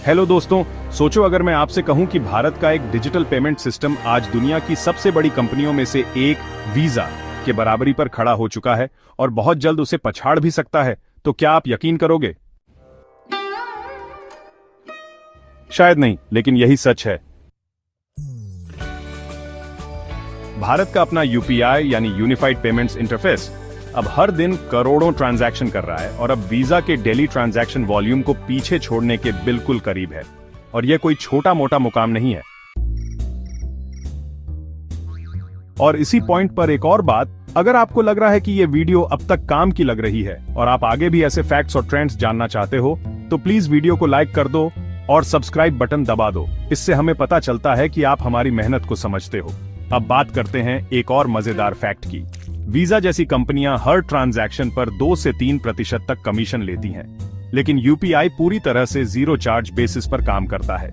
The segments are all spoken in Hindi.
हेलो दोस्तों, सोचो अगर मैं आपसे कहूं कि भारत का एक डिजिटल पेमेंट सिस्टम आज दुनिया की सबसे बड़ी कंपनियों में से एक वीजा के बराबरी पर खड़ा हो चुका है और बहुत जल्द उसे पछाड़ भी सकता है, तो क्या आप यकीन करोगे? शायद नहीं, लेकिन यही सच है। भारत का अपना यूपीआई यानी यूनिफाइड पेमेंट्स इंटरफेस अब हर दिन करोड़ों ट्रांजैक्शन कर रहा है और अब वीजा के डेली ट्रांजैक्शन वॉल्यूम को पीछे छोड़ने के बिल्कुल करीब है। और यह कोई छोटा मोटा मुकाम नहीं है। और इसी पॉइंट पर एक और बात, अगर आपको लग रहा है कि यह वीडियो अब तक काम की लग रही है और आप आगे भी ऐसे फैक्ट्स और ट्रेंड्स जानना चाहते हो, तो प्लीज वीडियो को लाइक कर दो और सब्सक्राइब बटन दबा दो। इससे हमें पता चलता है कि आप हमारी मेहनत को समझते हो। अब बात करते हैं एक और मजेदार फैक्ट की। वीजा जैसी कंपनियां हर ट्रांजैक्शन पर 2 से 3% तक कमीशन लेती हैं, लेकिन यूपीआई पूरी तरह से जीरो चार्ज बेसिस पर काम करता है।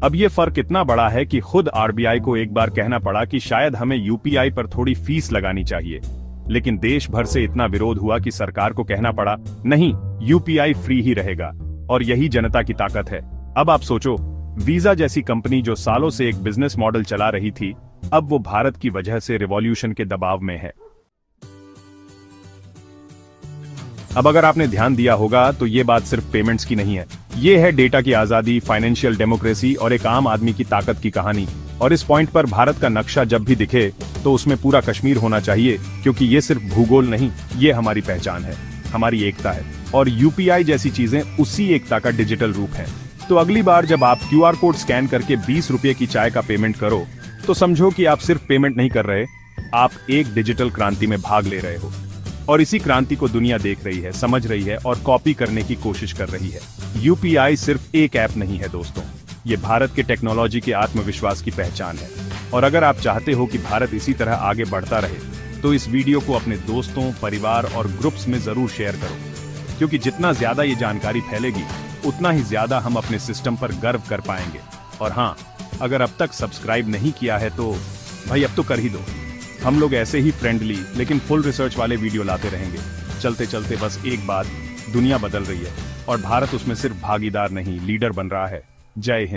अब ये फर्क इतना बड़ा है कि खुद आरबीआई को एक बार कहना पड़ा कि शायद हमें यूपीआई पर थोड़ी फीस लगानी चाहिए, लेकिन देश भर से इतना विरोध हुआ कि सरकार को कहना पड़ा, नहीं, यूपीआई फ्री ही रहेगा। और यही जनता की ताकत है। अब आप सोचो, वीजा जैसी कंपनी जो सालों से एक बिजनेस मॉडल चला रही थी, अब वो भारत की वजह से रिवॉल्यूशन के दबाव में है। अब अगर आपने ध्यान दिया होगा तो ये बात सिर्फ पेमेंट्स की नहीं है, ये है डेटा की आजादी, फाइनेंशियल डेमोक्रेसी और एक आम आदमी की ताकत की कहानी। और इस पॉइंट पर भारत का नक्शा जब भी दिखे तो उसमें पूरा कश्मीर होना चाहिए, क्योंकि ये सिर्फ भूगोल नहीं, ये हमारी पहचान है, हमारी एकता है। और यूपीआई जैसी चीजें उसी एकता का डिजिटल रूप है। तो अगली बार जब आप क्यूआर कोड स्कैन करके 20 रुपए की चाय का पेमेंट करो, तो समझो कि आप सिर्फ पेमेंट नहीं कर रहे, आप एक डिजिटल क्रांति में भाग ले रहे हो। और इसी क्रांति को दुनिया देख रही है, समझ रही है और कॉपी करने की कोशिश कर रही है। यूपीआई सिर्फ एक ऐप नहीं है दोस्तों, ये भारत के टेक्नोलॉजी के आत्मविश्वास की पहचान है। और अगर आप चाहते हो कि भारत इसी तरह आगे बढ़ता रहे, तो इस वीडियो को अपने दोस्तों, परिवार और ग्रुप्स में जरूर शेयर करो, क्योंकि जितना ज्यादा ये जानकारी फैलेगी, उतना ही ज्यादा हम अपने सिस्टम पर गर्व कर पाएंगे। और हाँ, अगर अब तक सब्सक्राइब नहीं किया है तो भाई अब तो कर ही दो। हम लोग ऐसे ही फ्रेंडली लेकिन फुल रिसर्च वाले वीडियो लाते रहेंगे। चलते चलते बस एक बात, दुनिया बदल रही है और भारत उसमें सिर्फ भागीदार नहीं, लीडर बन रहा है। जय हिंद।